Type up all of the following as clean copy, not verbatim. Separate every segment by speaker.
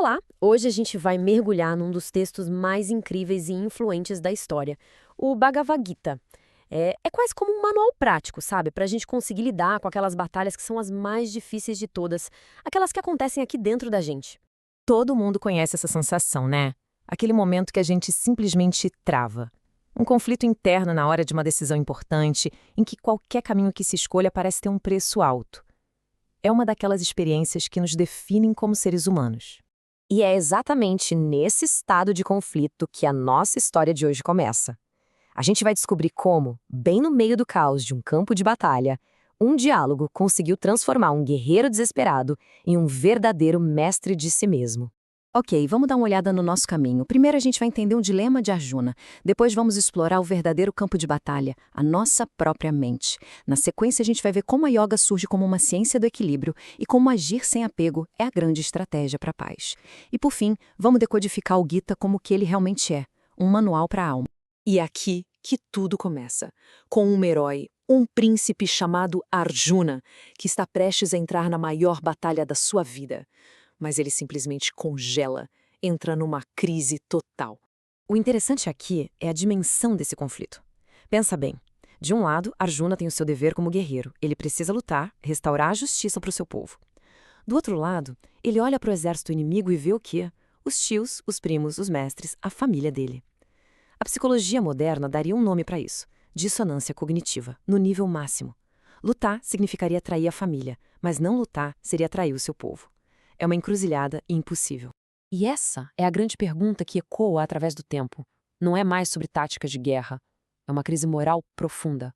Speaker 1: Olá! Hoje a gente vai mergulhar num dos textos mais incríveis e influentes da história, o Bhagavad Gita. É quase como um manual prático, sabe? Para a gente conseguir lidar com aquelas batalhas que são as mais difíceis de todas, aquelas que acontecem aqui dentro da gente.
Speaker 2: Todo mundo conhece essa sensação, né? Aquele momento que a gente simplesmente trava. Um conflito interno na hora de uma decisão importante, em que qualquer caminho que se escolha parece ter um preço alto. É uma daquelas experiências que nos definem como seres humanos.
Speaker 1: E é exatamente nesse estado de conflito que a nossa história de hoje começa. A gente vai descobrir como, bem no meio do caos de um campo de batalha, um diálogo conseguiu transformar um guerreiro desesperado em um verdadeiro mestre de si mesmo. Ok, vamos dar uma olhada no nosso caminho. Primeiro a gente vai entender um dilema de Arjuna. Depois vamos explorar o verdadeiro campo de batalha, a nossa própria mente. Na sequência a gente vai ver como a yoga surge como uma ciência do equilíbrio e como agir sem apego é a grande estratégia para a paz. E por fim, vamos decodificar o Gita como o que ele realmente é, um manual para a alma. E é aqui que tudo começa, com um herói, um príncipe chamado Arjuna, que está prestes a entrar na maior batalha da sua vida. Mas ele simplesmente congela, entra numa crise total. O interessante aqui é a dimensão desse conflito. Pensa bem. De um lado, Arjuna tem o seu dever como guerreiro. Ele precisa lutar, restaurar a justiça para o seu povo. Do outro lado, ele olha para o exército inimigo e vê o quê? Os tios, os primos, os mestres, a família dele. A psicologia moderna daria um nome para isso: dissonância cognitiva, no nível máximo. Lutar significaria trair a família, mas não lutar seria trair o seu povo. É uma encruzilhada impossível. E essa é a grande pergunta que ecoa através do tempo. Não é mais sobre táticas de guerra. É uma crise moral profunda.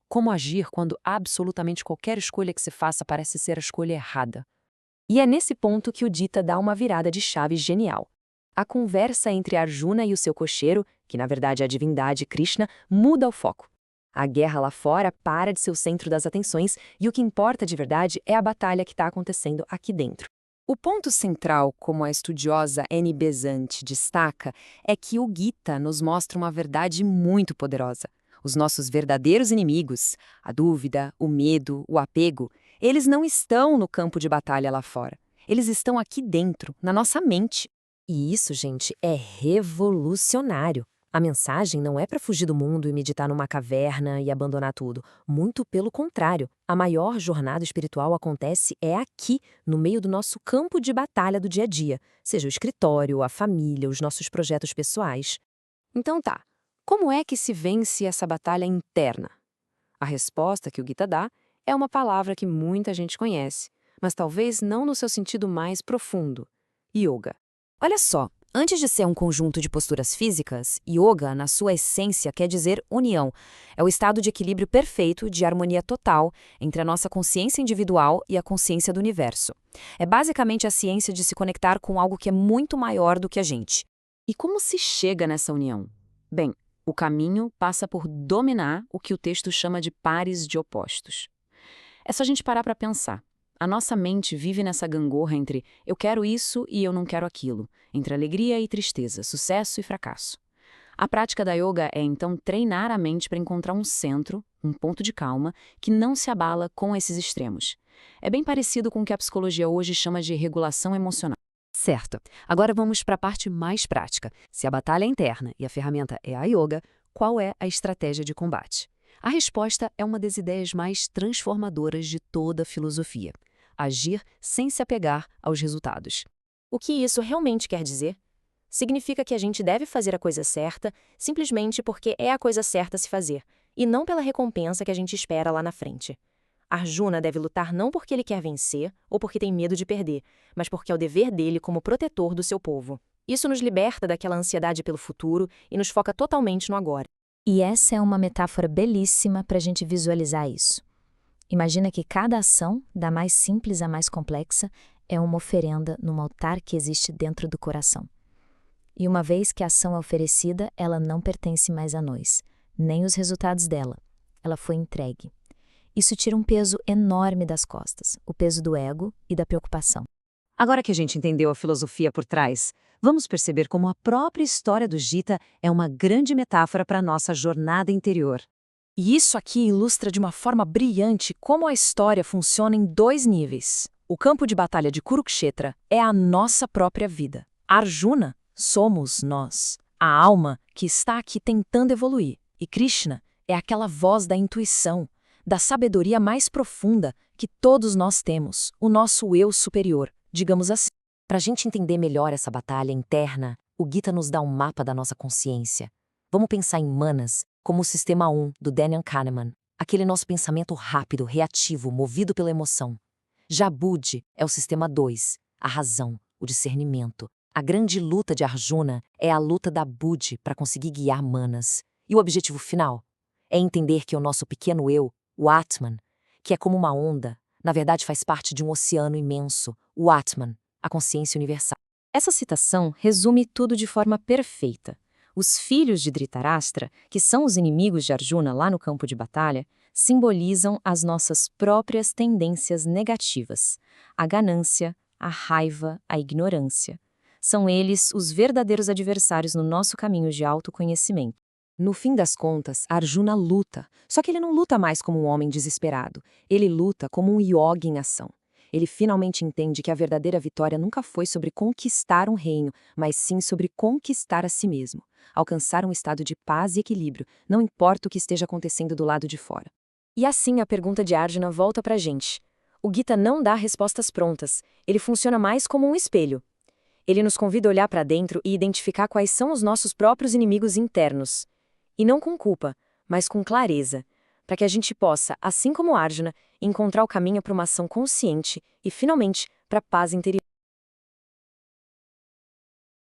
Speaker 1: Como agir quando absolutamente qualquer escolha que se faça parece ser a escolha errada? E é nesse ponto que o Gita dá uma virada de chave genial. A conversa entre Arjuna e o seu cocheiro, que na verdade é a divindade Krishna, muda o foco. A guerra lá fora para de ser o centro das atenções e o que importa de verdade é a batalha que está acontecendo aqui dentro. O ponto central, como a estudiosa Annie Besant destaca, é que o Gita nos mostra uma verdade muito poderosa. Os nossos verdadeiros inimigos, a dúvida, o medo, o apego, eles não estão no campo de batalha lá fora. Eles estão aqui dentro, na nossa mente. E isso, gente, é revolucionário. A mensagem não é para fugir do mundo e meditar numa caverna e abandonar tudo. Muito pelo contrário. A maior jornada espiritual acontece aqui, no meio do nosso campo de batalha do dia a dia, seja o escritório, a família, os nossos projetos pessoais. Então tá, como é que se vence essa batalha interna? A resposta que o Gita dá é uma palavra que muita gente conhece, mas talvez não no seu sentido mais profundo: yoga. Olha só, antes de ser um conjunto de posturas físicas, yoga, na sua essência, quer dizer união. É o estado de equilíbrio perfeito, de harmonia total, entre a nossa consciência individual e a consciência do universo. É basicamente a ciência de se conectar com algo que é muito maior do que a gente. E como se chega nessa união? Bem, o caminho passa por dominar o que o texto chama de pares de opostos. É só a gente parar para pensar. A nossa mente vive nessa gangorra entre eu quero isso e eu não quero aquilo, entre alegria e tristeza, sucesso e fracasso. A prática da yoga é então treinar a mente para encontrar um centro, um ponto de calma, que não se abala com esses extremos. É bem parecido com o que a psicologia hoje chama de regulação emocional. Certo. Agora vamos para a parte mais prática. Se a batalha é interna e a ferramenta é a yoga, qual é a estratégia de combate? A resposta é uma das ideias mais transformadoras de toda a filosofia: agir sem se apegar aos resultados. O que isso realmente quer dizer? Significa que a gente deve fazer a coisa certa simplesmente porque é a coisa certa a se fazer, e não pela recompensa que a gente espera lá na frente. Arjuna deve lutar não porque ele quer vencer ou porque tem medo de perder, mas porque é o dever dele como protetor do seu povo. Isso nos liberta daquela ansiedade pelo futuro e nos foca totalmente no agora.
Speaker 3: E essa é uma metáfora belíssima para a gente visualizar isso. Imagina que cada ação, da mais simples à mais complexa, é uma oferenda num altar que existe dentro do coração. E uma vez que a ação é oferecida, ela não pertence mais a nós, nem os resultados dela. Ela foi entregue. Isso tira um peso enorme das costas, o peso do ego e da preocupação.
Speaker 2: Agora que a gente entendeu a filosofia por trás, vamos perceber como a própria história do Gita é uma grande metáfora para a nossa jornada interior.
Speaker 1: E isso aqui ilustra de uma forma brilhante como a história funciona em dois níveis:
Speaker 4: O campo de batalha de Kurukshetra é a nossa própria vida. Arjuna somos nós, a alma que está aqui tentando evoluir. E Krishna é aquela voz da intuição, da sabedoria mais profunda que todos nós temos, o nosso eu superior, digamos assim.
Speaker 1: Para a gente entender melhor essa batalha interna, o Gita nos dá um mapa da nossa consciência. Vamos pensar em Manas como o sistema 1 do Daniel Kahneman, aquele nosso pensamento rápido, reativo, movido pela emoção. Já Buddhi é o sistema 2, a razão, o discernimento. A grande luta de Arjuna é a luta da Buddhi para conseguir guiar Manas. E o objetivo final é entender que o nosso pequeno eu, o Atman, que é como uma onda, na verdade faz parte de um oceano imenso, o Atman, a consciência universal.
Speaker 3: Essa citação resume tudo de forma perfeita. Os filhos de Dhritarashtra, que são os inimigos de Arjuna lá no campo de batalha, simbolizam as nossas próprias tendências negativas, a ganância, a raiva, a ignorância. São eles os verdadeiros adversários no nosso caminho de autoconhecimento.
Speaker 1: No fim das contas, Arjuna luta, só que ele não luta mais como um homem desesperado, ele luta como um yogi em ação. Ele finalmente entende que a verdadeira vitória nunca foi sobre conquistar um reino, mas sim sobre conquistar a si mesmo, alcançar um estado de paz e equilíbrio, não importa o que esteja acontecendo do lado de fora.
Speaker 3: E assim a pergunta de Arjuna volta pra gente. O Gita não dá respostas prontas, ele funciona mais como um espelho. Ele nos convida a olhar para dentro e identificar quais são os nossos próprios inimigos internos. E não com culpa, mas com clareza, para que a gente possa, assim como Arjuna, encontrar o caminho para uma ação consciente e, finalmente, para a paz interior.